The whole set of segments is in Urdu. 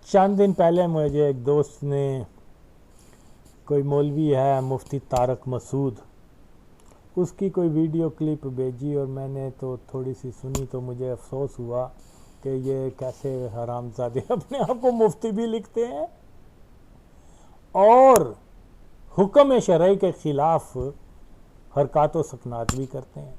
چند دن پہلے مجھے ایک دوست نے، کوئی مولوی ہے مفتی طارق مسعود، اس کی کوئی ویڈیو کلپ بھیجی اور میں نے تو تھوڑی سی سنی تو مجھے افسوس ہوا کہ یہ کیسے حرام زادے اپنے آپ کو مفتی بھی لکھتے ہیں اور حکم شرعی کے خلاف حرکات و سکنات بھی کرتے ہیں۔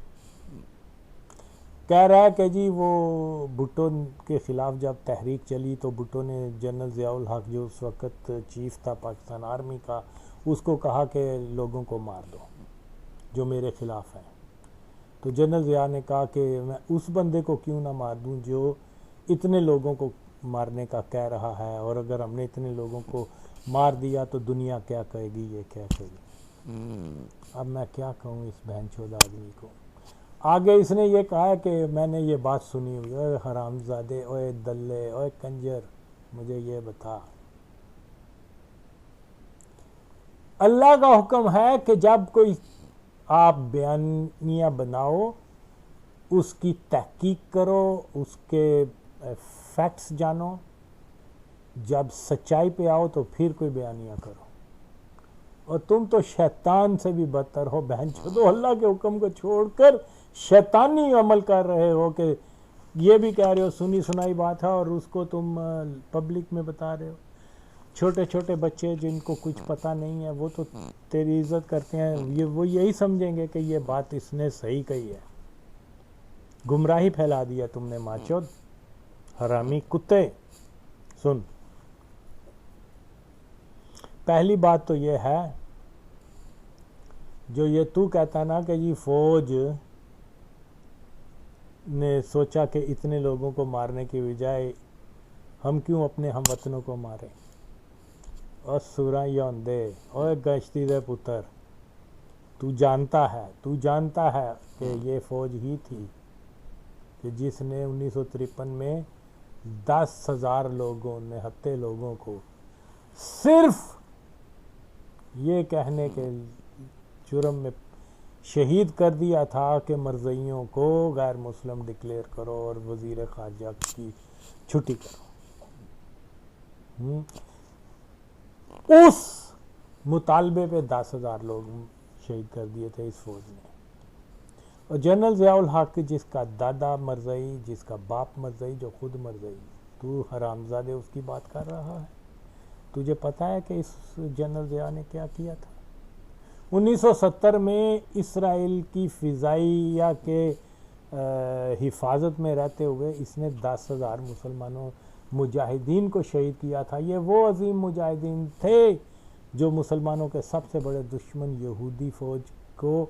کہہ رہا ہے کہ جی وہ بھٹو کے خلاف جب تحریک چلی تو بھٹو نے جنرل ضیاء الحق جو اس وقت چیف تھا پاکستان آرمی کا، اس کو کہا کہ لوگوں کو مار دو جو میرے خلاف ہیں۔ تو جنرل ضیاء نے کہا کہ میں اس بندے کو کیوں نہ مار دوں جو اتنے لوگوں کو مارنے کا کہہ رہا ہے، اور اگر ہم نے اتنے لوگوں کو مار دیا تو دنیا کیا کہے گی، یہ کیا کہے گی۔ اب میں کیا کہوں اس بہن چود آدمی کو۔ آگے اس نے یہ کہا ہے کہ میں نے یہ بات سنی ہوئی، اوے حرام زادے، اوے دلے، اوے کنجر، مجھے یہ بتا، اللہ کا حکم ہے کہ جب کوئی آپ بیانیہ بناؤ، اس کی تحقیق کرو، اس کے فیکٹس جانو، جب سچائی پہ آؤ تو پھر کوئی بیانیہ کرو۔ اور تم تو شیطان سے بھی بدتر ہو بہن چودو، اللہ کے حکم کو چھوڑ کر شیطانی عمل کر رہے ہو کہ یہ بھی کہہ رہے ہو سنی سنائی بات ہے اور اس کو تم پبلک میں بتا رہے ہو۔ چھوٹے چھوٹے بچے جن کو کچھ پتہ نہیں ہے وہ تو تیری عزت کرتے ہیں، وہ یہی سمجھیں گے کہ یہ بات اس نے صحیح کہی ہے۔ گمراہی پھیلا دیا تم نے ماچود، حرامی کتے۔ سن، پہلی بات تو یہ ہے جو یہ تو کہتا نا کہ یہ فوج نے سوچا کہ اتنے لوگوں کو مارنے کی بجائے ہم کیوں اپنے ہم وطنوں کو ماریں۔ اور سوراں یوندے، اور گشتی دے پتر، تو جانتا ہے کہ یہ فوج ہی تھی کہ جس نے 1953 میں 10,000 لوگوں، نہتے لوگوں کو صرف یہ کہنے کے جرم میں شہید کر دیا تھا کہ مرزائیوں کو غیر مسلم ڈکلیئر کرو اور وزیر خارجہ کی چھٹی کرو۔ اس مطالبے پہ 10,000 لوگ شہید کر دیے تھے اس فوج نے۔ اور جنرل ضیاء الحق جس کا دادا مرزائی، جس کا باپ مرزائی، جو خود مرزائی، تو حرامزادے اس کی بات کر رہا ہے۔ تجھے پتہ ہے کہ اس جنرل ضیاء نے کیا کیا تھا؟ 1970 میں اسرائیل کی فضائیہ کے حفاظت میں رہتے ہوئے اس نے 10,000 مسلمانوں مجاہدین کو شہید کیا تھا۔ یہ وہ عظیم مجاہدین تھے جو مسلمانوں کے سب سے بڑے دشمن یہودی فوج کو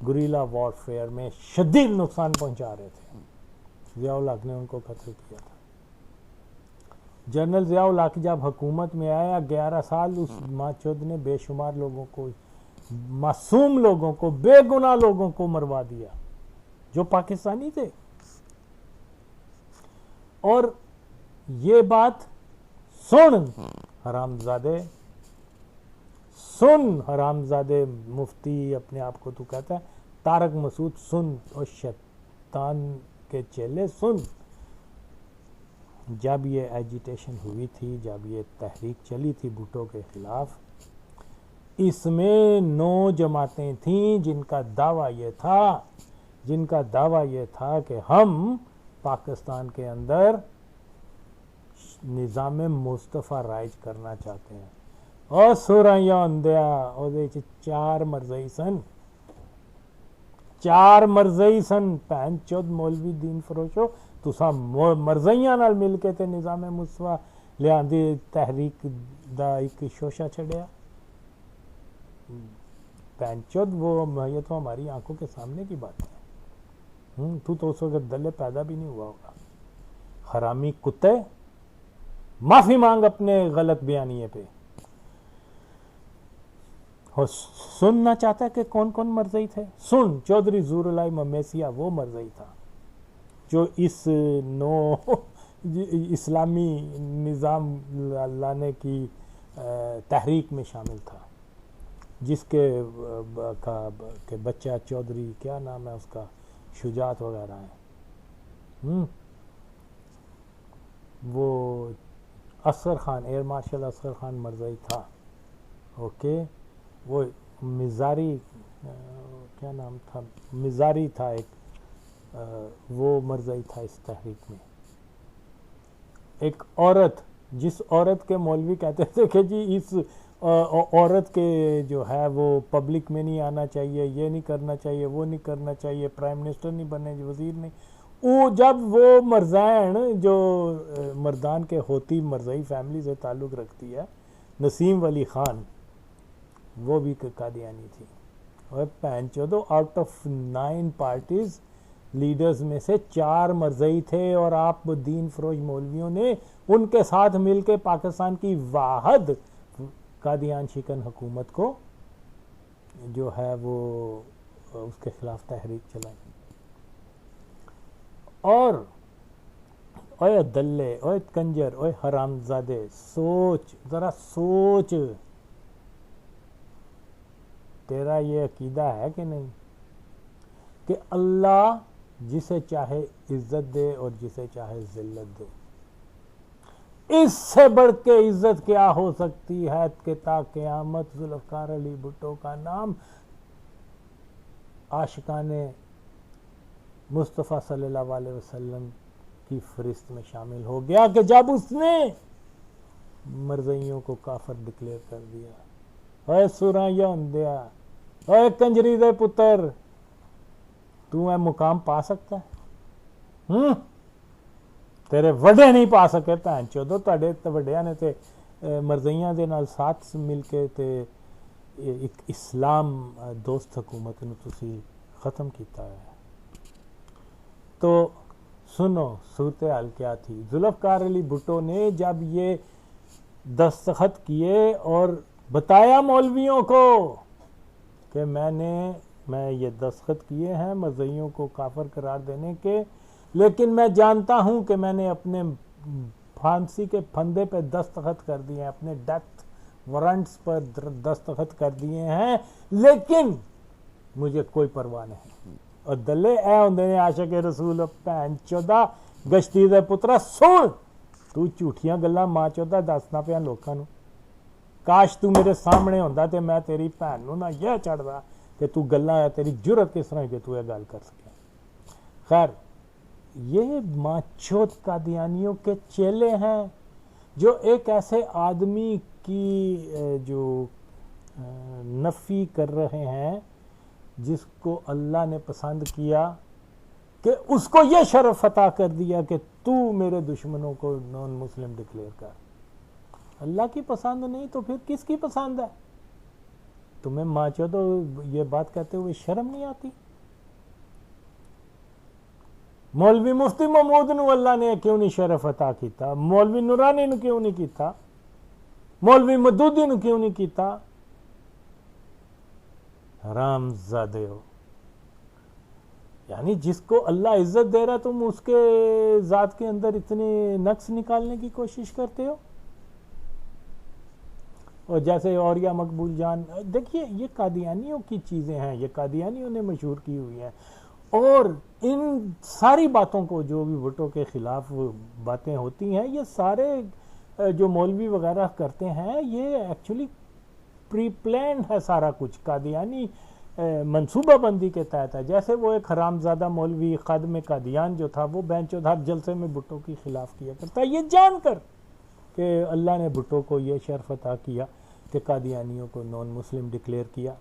گریلا وارفیئر میں شدید نقصان پہنچا رہے تھے۔ ضیاء الحق نے ان کو قتل کیا تھا۔ جنرل ضیاء الحق جب حکومت میں آیا 11 سال اس ماچود نے بے شمار لوگوں کو، معصوم لوگوں کو، بے گناہ لوگوں کو مروا دیا جو پاکستانی تھے۔ اور یہ بات سن حرامزادے، سن حرامزادے، مفتی اپنے آپ کو تو کہتا ہے طارق مسعود، سن، اور شیطان کے چیلے سن۔ جب یہ ایجیٹیشن ہوئی تھی، جب یہ تحریک چلی تھی بھٹو کے خلاف، اس میں 9 جماعتیں تھیں جن کا دعویٰ یہ تھا کہ ہم پاکستان کے اندر نظام مصطفیٰ رائج کرنا چاہتے ہیں۔ اور سورائیاں اندیا اور چار مرزئی سن پہن چود مولوی دین فروشو، تسا مرزئیاں نال مل کے تے نظام مصطفیٰ لیاندی تحریک دا ایک شوشہ چھڑیا۔ پہن چود وہ یہ تو ہماری آنکھوں کے سامنے کی بات ہے۔ تو اس وقت دلے پیدا بھی نہیں ہوا ہوگا۔ حرامی کتے، معافی مانگ اپنے غلط بیانیے پہ۔ اور سننا چاہتا ہے کہ کون کون مرزائی تھے؟ سن، چودھری زور اللہ ممیسیہ وہ مرزائی تھا جو اس اسلامی نظام لانے کی تحریک میں شامل تھا، جس کے بچہ چودھری کیا نام ہے اس کا، شجاعت وغیرہ ہیں، وہ اصغر خان، ایئر مارشل اصغر خان مرزائی تھا، اوکے، وہ مزاری کیا نام تھا، مزاری تھا ایک، وہ مرزائی تھا اس تحریک میں. ایک عورت، جس عورت کے مولوی کہتے تھے کہ جی اس عورت کے جو ہے وہ پبلک میں نہیں آنا چاہیے، یہ نہیں کرنا چاہیے، وہ نہیں کرنا چاہیے، پرائم منسٹر نہیں بننے، وزیر نہیں. وہ جب وہ مرزائن جو مردان کے ہوتی مرزائی فیملی سے تعلق رکھتی ہے، نسیم ولی خان، وہ بھی قادیانی تھی. اور 5 آؤٹ آف 9 پارٹیز لیڈرز میں سے 4 مرزائی تھے، اور آپ دین فروش مولویوں نے ان کے ساتھ مل کے پاکستان کی واحد قادیان شکن حکومت کو جو ہے وہ اس کے خلاف تحریک چلائی. اور اوے دلے، اوے کنجر، اوے حرام زادے، سوچ ذرا سوچ، تیرا یہ عقیدہ ہے کہ نہیں کہ اللہ جسے چاہے عزت دے اور جسے چاہے ذلت دے؟ اس سے بڑھ کے عزت کیا ہو سکتی ہے کہ تا قیامت ذوالفقار علی بھٹو کا نام عاشقان مصطفیٰ صلی اللہ علیہ وسلم کی فہرست میں شامل ہو گیا کہ جب اس نے مرزائیوں کو کافر ڈکلیئر کر دیا. اے سوراں یا اندیا، اے کنجری دے پتر، تو اے مقام پا سکتا ہے؟ تیرے وڈے نہیں پا سکے. بھین چودو تہاڈے وڈیاں نے تے مرزائیاں دے نال ساتھ مل کے تے ایک اسلام دوست حکومت نو تسی ختم کیتا ہے. تو سنو صورتحال کیا تھی. ذوالفقار علی بھٹو نے جب یہ دستخط کیے اور بتایا مولویوں کو کہ میں یہ دستخط کیے ہیں مرزائیوں کو کافر قرار دینے کے، لیکن میں جانتا ہوں کہ میں نے اپنے پھانسی کے پھندے پہ دستخط کر دیے ہیں، اپنے ڈیتھ وارنٹس پر دستخط کر دیے ہیں، لیکن مجھے کوئی پرواہ نہیں. اور دلے اے ہوندے نے عاشق رسول، بھین چودا گشتی دے پترا سن، تو جھوٹیاں گلاں ماں چودا دسنا پیا لوکاں نو. کاش تو میرے سامنے ہوندا تے میں تیری بھین نو نہ یہ چڑھدا کہ تو گلاں ہے، تیری جرت کس طرح کہ تو یہ گل کر سکے. خیر، یہ ماچوت قادیانیوں کے چیلے ہیں جو ایک ایسے آدمی کی جو نفی کر رہے ہیں جس کو اللہ نے پسند کیا، کہ اس کو یہ شرف عطا کر دیا کہ تو میرے دشمنوں کو نان مسلم ڈکلیئر کر. اللہ کی پسند نہیں تو پھر کس کی پسند ہے؟ تمہیں ماں چودو یہ بات کہتے ہوئے شرم نہیں آتی؟ مولوی مفتی محمود نو اللہ نے کیوں نہیں شرف عطا کیتا؟ مولوی نورانی نو کیوں نہیں کیتا؟ مولوی مدودی نو کیوں نہیں کیتا؟ حرام زادے ہو. یعنی جس کو اللہ عزت دے رہا تم اس کے ذات کے اندر اتنے نقص نکالنے کی کوشش کرتے ہو. اور جیسے اوریا مقبول جان، دیکھیے یہ قادیانیوں کی چیزیں ہیں، یہ قادیانیوں نے مشہور کی ہوئی ہیں. اور ان ساری باتوں کو جو بھی بھٹو کے خلاف باتیں ہوتی ہیں، یہ سارے جو مولوی وغیرہ کرتے ہیں، یہ ایکچولی پری پلانڈ ہے سارا کچھ، قادیانی منصوبہ بندی کے تحت ہے. جیسے وہ ایک حرام زادہ مولوی خادم قادیان جو تھا، وہ بینچ و ہر جلسے میں بھٹو کی خلاف کیا کرتا ہے، یہ جان کر کہ اللہ نے بھٹو کو یہ شرف عطا کیا کہ قادیانیوں کو نان مسلم ڈکلیئر کیا.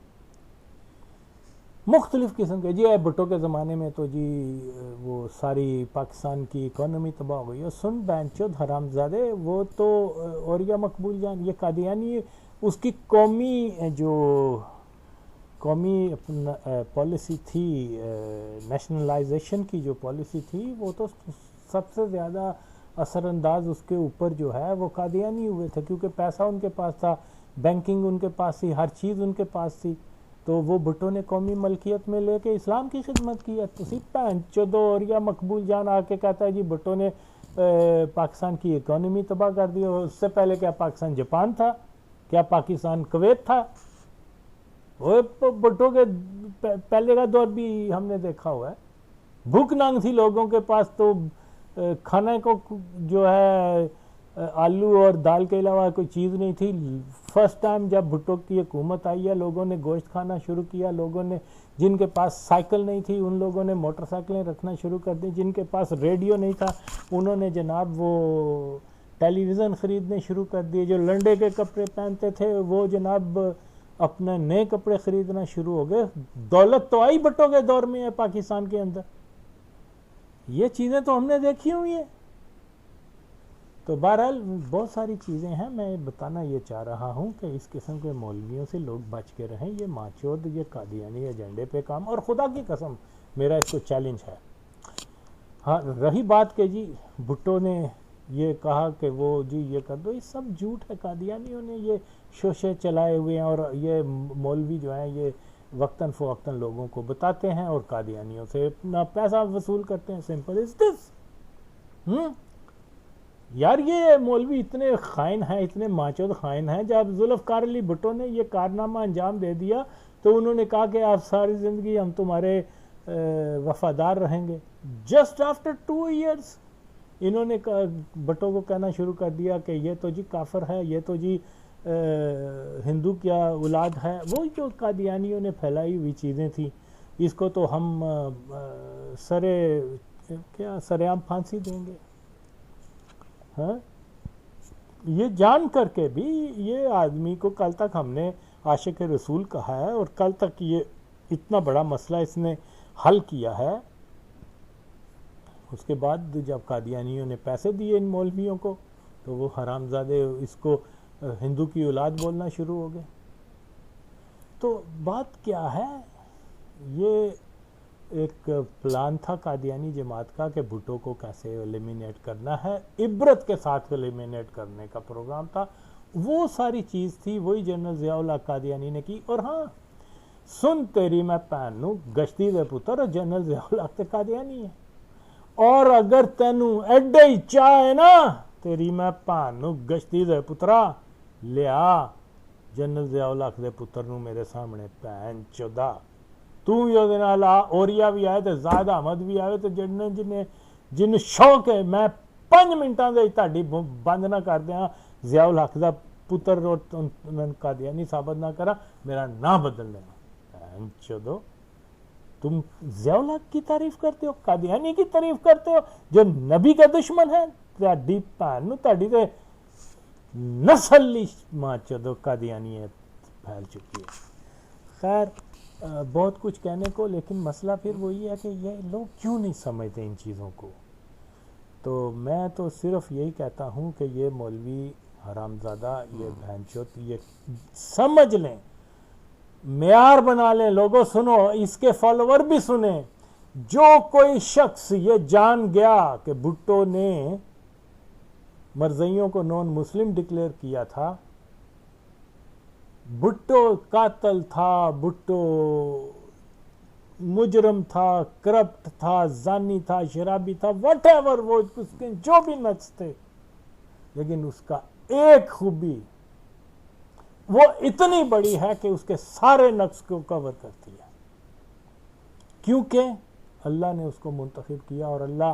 مختلف قسم کے، جی بھٹو کے زمانے میں تو جی وہ ساری پاکستان کی اکانومی تباہ ہو گئی. اور سن بینچود حرام زادے، وہ تو اوریا مقبول جان، یہ قادیانی اس کی قومی پالیسی تھی، نیشنلائزیشن کی جو پالیسی تھی، وہ تو سب سے زیادہ اثر انداز اس کے اوپر جو ہے وہ قادیانی ہوئے تھے، کیونکہ پیسہ ان کے پاس تھا، بینکنگ ان کے پاس تھی، ہر چیز ان کے پاس تھی. تو وہ بھٹو نے قومی ملکیت میں لے کے اسلام کی خدمت کی ہے. تسی بہن چودو اور یا مقبول جان آ کے کہتا ہے جی بھٹو نے پاکستان کی اکانومی تباہ کر دی. اور اس سے پہلے کیا پاکستان جاپان تھا؟ کیا پاکستان کویت تھا؟ وہ بھٹو کے پہلے کا دور بھی ہم نے دیکھا ہوا ہے. بھوک ننگ تھی لوگوں کے پاس، تو کھانے کو جو ہے آلو اور دال کے علاوہ کوئی چیز نہیں تھی. فرسٹ ٹائم جب بھٹو کی حکومت آئی ہے لوگوں نے گوشت کھانا شروع کیا, لوگوں نے جن کے پاس سائیکل نہیں تھی ان لوگوں نے موٹر سائیکلیں رکھنا شروع کر دی, جن کے پاس ریڈیو نہیں تھا انہوں نے جناب وہ ٹیلی ویژن خریدنے شروع کر دیے, جو لنڈے کے کپڑے پہنتے تھے وہ جناب اپنے نئے کپڑے خریدنا شروع ہو گئے. دولت تو آئی بھٹو کے دور میں ہے پاکستان کے اندر, یہ چیزیں تو ہم نے دیکھی ہوئی ہیں. تو بہرحال بہت ساری چیزیں ہیں, میں بتانا یہ چاہ رہا ہوں کہ اس قسم کے مولویوں سے لوگ بچ کے رہیں. یہ ماچود, یہ قادیانی ایجنڈے پہ کام, اور خدا کی قسم میرا اس کو چیلنج ہے. ہاں رہی بات کہ جی بھٹو نے یہ کہا کہ وہ جی یہ کر دو, یہ سب جھوٹ ہے. قادیانیوں نے یہ شوشے چلائے ہوئے ہیں اور یہ مولوی جو ہیں یہ وقتاً فوقتاً لوگوں کو بتاتے ہیں اور قادیانیوں سے اپنا پیسہ وصول کرتے ہیں. سمپل از دس. یار یہ مولوی اتنے خائن ہیں, اتنے ماچود خائن ہیں. جب ذوالفقار علی بھٹو نے یہ کارنامہ انجام دے دیا تو انہوں نے کہا کہ آپ ساری زندگی ہم تمہارے وفادار رہیں گے. جسٹ آفٹر 2 years انہوں نے بھٹو کو کہنا شروع کر دیا کہ یہ تو جی کافر ہے, یہ تو جی ہندو کیا اولاد ہے. وہی جو قادیانیوں نے پھیلائی ہوئی چیزیں تھیں, اس کو تو ہم سرعام پھانسی دیں گے. ہاں یہ جان کر کے بھی یہ آدمی کو کل تک ہم نے عاشق رسول کہا ہے اور کل تک یہ اتنا بڑا مسئلہ اس نے حل کیا ہے. اس کے بعد جب قادیانیوں نے پیسے دیے ان مولویوں کو تو وہ حرامزادے اس کو ہندو کی اولاد بولنا شروع ہو گئے. تو بات کیا ہے, یہ ایک پلان تھا قادیانی جماعت کا کہ بھٹو کو کیسے ایلیمینیٹ کرنا ہے, عبرت کے ساتھ ایلیمینیٹ کرنے کا پروگرام تھا. وہ ساری چیز تھی وہی جنرل ضیاء الحق قادیانی نے کی. اور ہاں سن تیری میں پہنوں گشتی دے پتر, اور جنرل ضیاء الحق تے قادیانی ہے. اور اگر تینوں ایڈے ہی چاہے نا تیری میں پہنوں گشتی دے پترا, لیا جنرل ضیاء الحق دے پتر نو میرے سامنے پہن چودا. تو بھی وہ نال اوریا بھی آئے تو زاہد احمد بھی آئے تو جن شوق ہے میں 5 منٹاں دے تہاڈی بند نہ کر دیاں ضیاء الحق دا پتر اور قادیانی ثابت نہ کرا, میرا نام بدل لینا. چودو تم ضیاء الحق کی تعریف کرتے ہو, قادیانی کی تعریف کرتے ہو جو نبی کا دشمن ہے. تہاڈی بھن نو تہاڈی تے نسل ہی ماں چودو قادیانی ہے پھیل چکی ہے. خیر بہت کچھ کہنے کو, لیکن مسئلہ پھر وہی ہے کہ یہ لوگ کیوں نہیں سمجھتے ان چیزوں کو. تو میں تو صرف یہی کہتا ہوں کہ یہ مولوی حرامزادہ, یہ بہن چوت, یہ سمجھ لیں, معیار بنا لیں. لوگوں سنو, اس کے فالوور بھی سنیں. جو کوئی شخص یہ جان گیا کہ بھٹو نے مرزائیوں کو نون مسلم ڈکلیئر کیا تھا, بھٹو قاتل تھا, بھٹو مجرم تھا, کرپٹ تھا, زانی تھا, شرابی تھا, واٹ ایور وہ اس کے جو بھی نقص تھے, لیکن اس کا ایک خوبی وہ اتنی بڑی ہے کہ اس کے سارے نقص کو کور کرتی ہے, کیونکہ اللہ نے اس کو منتخب کیا اور اللہ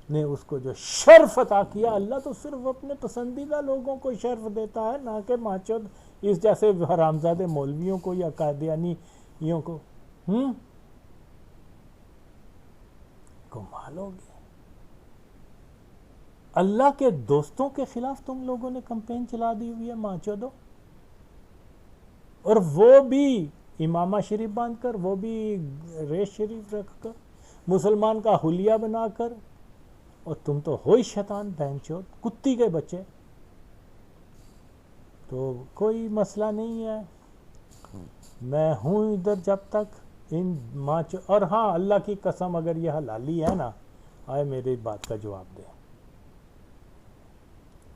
نے اس کو جو شرف عطا کیا. اللہ تو صرف اپنے پسندیدہ لوگوں کو شرف دیتا ہے, نہ کہ ماچود اس جیسے حرامزادے مولویوں کو یا قادیانیوں کو. کمال ہو گیا. اللہ کے دوستوں کے خلاف تم لوگوں نے کمپین چلا دی ہوئی ہے ماچودو, اور وہ بھی امامہ شریف باندھ کر, وہ بھی ریش شریف رکھ کر, مسلمان کا حلیہ بنا کر. اور تم تو ہوئی شیطان بہن چود, کتی کے بچے. تو کوئی مسئلہ نہیں ہے, میں ہوں ادھر جب تک ان اور ہاں اللہ کی قسم اگر یہ حلالی ہے نا, آئے میری بات کا جواب دے.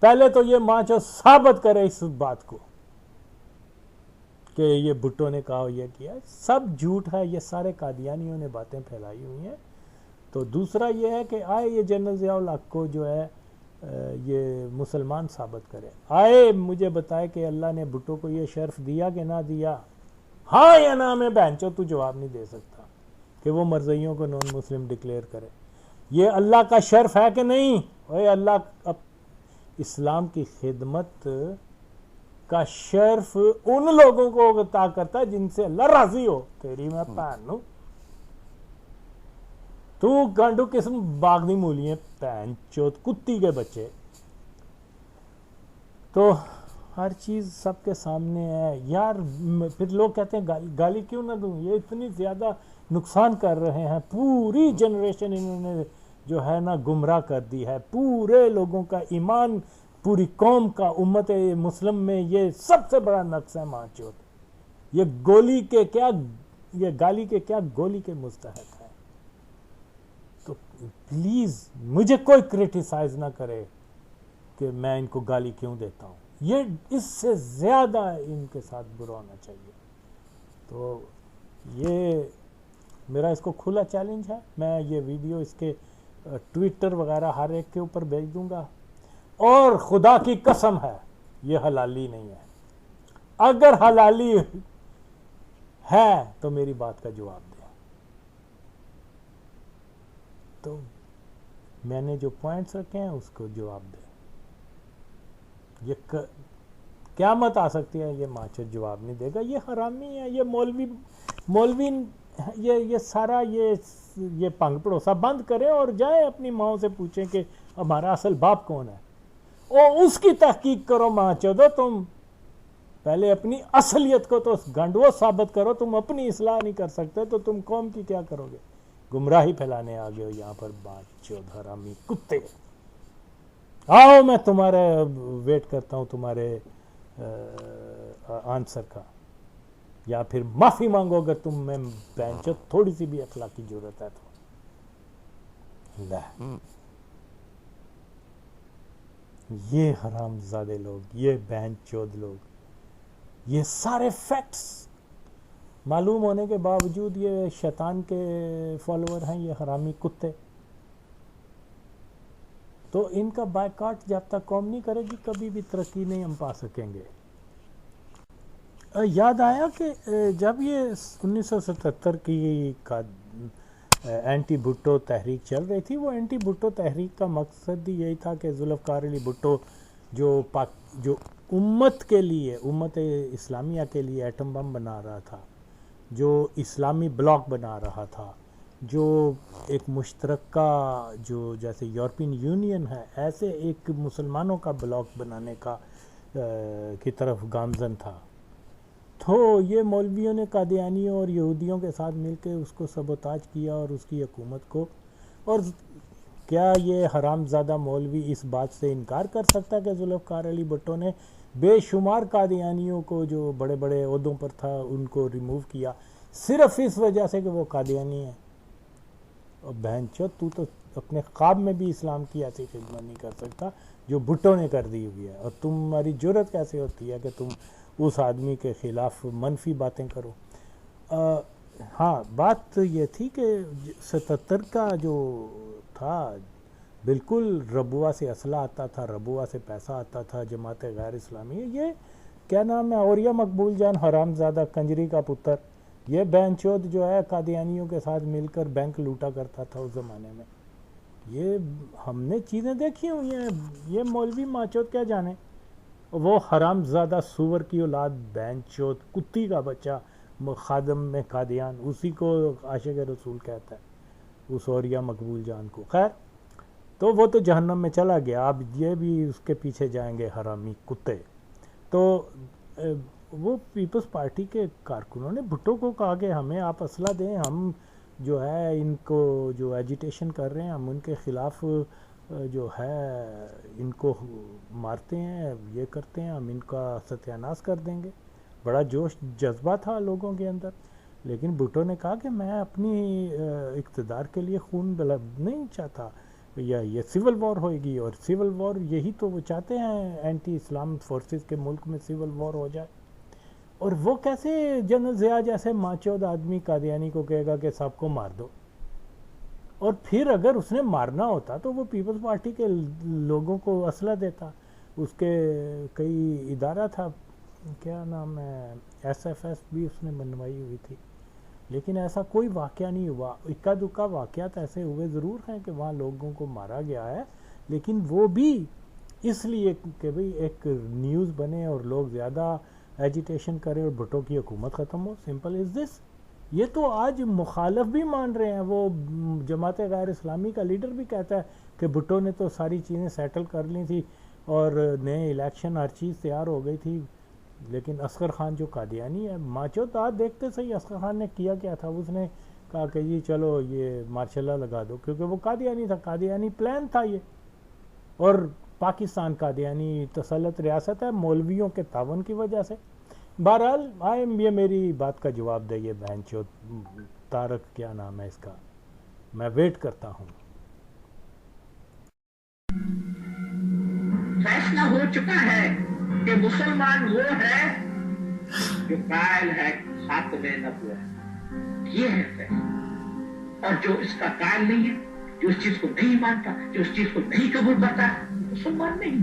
پہلے تو یہ ماچو ثابت کرے اس بات کو کہ یہ بھٹو نے کہا یہ کیا, سب جھوٹ ہے, یہ سارے قادیانیوں نے باتیں پھیلائی ہوئی ہیں. تو دوسرا یہ ہے کہ آئے یہ جنرل ضیاء الحق کو جو ہے یہ مسلمان ثابت کرے, آئے مجھے بتائے کہ اللہ نے بھٹو کو یہ شرف دیا کہ نہ دیا. ہاں یا نہ میں بہنچو تو جواب نہیں دے سکتا کہ وہ مرزائیوں کو نون مسلم ڈکلیئر کرے. یہ اللہ کا شرف ہے کہ نہیں؟ اوے اللہ اسلام کی خدمت کا شرف ان لوگوں کو عطا کرتا ہے جن سے اللہ راضی ہو. تیری میں پہنوں تو گانڈو قسم باغ مولی ہیں پہن چوت کتی کے بچے. تو ہر چیز سب کے سامنے ہے یار. پھر لوگ کہتے ہیں گالی کیوں نہ دوں, یہ اتنی زیادہ نقصان کر رہے ہیں, پوری جنریشن انہوں نے جو ہے نا گمراہ کر دی ہے, پورے لوگوں کا ایمان, پوری قوم کا, امت مسلم میں یہ سب سے بڑا نقص ہے ماں چوت. یہ گولی کے کیا, یہ گالی کے کیا, گولی کے مستحق ہے. تو پلیز مجھے کوئی کرٹیسائز نہ کرے کہ میں ان کو گالی کیوں دیتا ہوں, یہ اس سے زیادہ ان کے ساتھ برا ہونا چاہیے. تو یہ میرا اس کو کھلا چیلنج ہے. میں یہ ویڈیو اس کے ٹویٹر وغیرہ ہر ایک کے اوپر بھیج دوں گا, اور خدا کی قسم ہے یہ حلالی نہیں ہے. اگر حلالی ہے تو میری بات کا جواب دیں. تو میں نے جو پوائنٹس رکھے ہیں اس کو جواب دیں. یہ قیامت آ سکتی ہے, یہ ماچد جواب نہیں دے گا. یہ حرامی ہے, یہ مولوی یہ سارا یہ پنگ پڑوسا بند کریں اور جائیں اپنی ماں سے پوچھیں کہ ہمارا اصل باپ کون ہے, اور اس کی تحقیق کرو. ماں چودو تم پہلے اپنی اصلیت کو تو گنڈو ثابت کرو. تم اپنی اصلاح نہیں کر سکتے تو تم قوم کی کیا کرو گے؟ گمراہی پھیلانے آ گئے ہو یہاں پر. بات چود حرامی کتے. آؤ میں تمہارے ویٹ کرتا ہوں تمہارے آنسر کا, یا پھر معافی مانگو اگر تم میں بینچو تھوڑی سی بھی اخلاقی ضرورت ہے تو. یہ حرام زادے لوگ, یہ بہن چود لوگ, یہ سارے فیکٹس معلوم ہونے کے باوجود یہ شیطان کے فالوور ہیں, یہ حرامی کتے. تو ان کا بائیکاٹ جب تک قوم نہیں کرے گی کبھی بھی ترقی نہیں ہم پا سکیں گے. یاد آیا کہ جب یہ 1977 کی اینٹی بھٹو تحریک چل رہی تھی, وہ اینٹی بھٹو تحریک کا مقصد ہی یہی تھا کہ ذوالفقار علی بھٹو جو امت کے لیے, امت اسلامیہ کے لیے ایٹم بم بنا رہا تھا, جو اسلامی بلاک بنا رہا تھا, جو ایک مشترکہ جو جیسے یورپین یونین ہے ایسے ایک مسلمانوں کا بلاک بنانے کا کی طرف گامزن تھا. تو یہ مولویوں نے قادیانیوں اور یہودیوں کے ساتھ مل کے اس کو سبوتاج کیا اور اس کی حکومت کو. اور کیا یہ حرام زادہ مولوی اس بات سے انکار کر سکتا کہ ذوالفقار علی بھٹو نے بے شمار قادیانیوں کو جو بڑے بڑے عہدوں پر تھا ان کو ریموو کیا صرف اس وجہ سے کہ وہ قادیانی ہیں؟ اور بہن چود تو اپنے خواب میں بھی اسلام کی ایسی خدمت نہیں کر سکتا جو بھٹو نے کر دی ہوئی ہے. اور تمہاری جرت کیسے ہوتی ہے کہ تم اس آدمی کے خلاف منفی باتیں کرو؟ ہاں بات یہ تھی کہ 77 کا جو تھا بالکل ربوہ سے اسلحہ آتا تھا, ربوہ سے پیسہ آتا تھا. جماعت غیر اسلامی, یہ کیا نام ہے, اوریا مقبول جان حرام زادہ کنجری کا پتر, یہ بہن چود جو ہے قادیانیوں کے ساتھ مل کر بینک لوٹا کرتا تھا اس زمانے میں. یہ ہم نے چیزیں دیکھی ہوئی ہیں, یہ مولوی ماچود کیا جانے. وہ حرام زادہ سور کی اولاد بہن چود کتی کا بچہ خادم میں قادیان, اسی کو عاشق رسول کہتا ہے, اس اوریا مقبول جان کو. خیر تو وہ تو جہنم میں چلا گیا, اب یہ بھی اس کے پیچھے جائیں گے حرامی کتے. تو وہ پیپلز پارٹی کے کارکنوں نے بھٹو کو کہا کہ ہمیں آپ اسلحہ دیں, ہم جو ہے ان کو جو ایجیٹیشن کر رہے ہیں ہم ان کے خلاف جو ہے ان کو مارتے ہیں, یہ کرتے ہیں, ہم ان کا ستیہ ناش کر دیں گے. بڑا جوش جذبہ تھا لوگوں کے اندر. لیکن بھٹو نے کہا کہ میں اپنی اقتدار کے لیے خون بلد نہیں چاہتا, یا یہ سول وار ہوئے گی, اور سول وار یہی تو وہ چاہتے ہیں اینٹی اسلام فورسز کے ملک میں سول وار ہو جائے. اور وہ کیسے جنرل ضیاء جیسے ماچود آدمی قادیانی کو کہے گا کہ سب کو مار دو, اور پھر اگر اس نے مارنا ہوتا تو وہ پیپلز پارٹی کے لوگوں کو اسلحہ دیتا. اس کے کئی ادارہ تھا, کیا نام ہے, ایس ایف ایس بھی اس نے بنوائی ہوئی تھی. لیکن ایسا کوئی واقعہ نہیں ہوا. اکا دکا واقعات ایسے ہوئے ضرور ہیں کہ وہاں لوگوں کو مارا گیا ہے, لیکن وہ بھی اس لیے کہ بھئی ایک نیوز بنے اور لوگ زیادہ ایجیٹیشن کریں اور بھٹو کی حکومت ختم ہو. سمپل از دس. یہ تو آج مخالف بھی مان رہے ہیں. وہ جماعت غیر اسلامی کا لیڈر بھی کہتا ہے کہ بھٹو نے تو ساری چیزیں سیٹل کر لی تھی اور نئے الیکشن ہر چیز تیار ہو گئی تھی. لیکن اصغر خان جو قادیانی ہے، ماچو تا دیکھتے صحیح اصغر خان نے کیا کیا تھا. اس نے کہا کہ جی چلو یہ مارشل لا لگا دو، کیونکہ وہ قادیانی تھا، قادیانی پلان تھا یہ. اور پاکستان قادیانی تسلط ریاست ہے مولویوں کے تعاون کی وجہ سے. بہرحال یہ میری بات کا جواب دے. یہ بہن چو طارق کیا نام ہے اس کا، میں ویٹ کرتا ہوں. فیصلہ ہو چکا ہے کہ مسلمان وہ ہے جو قائل ہے خاتم نبوت. یہ ہے فیصلہ. اور جو اس کا قائل نہیں ہے، جو اس چیز کو نہیں مانتا، جو اس چیز کو نہیں قبول کرتا، مسلمان نہیں.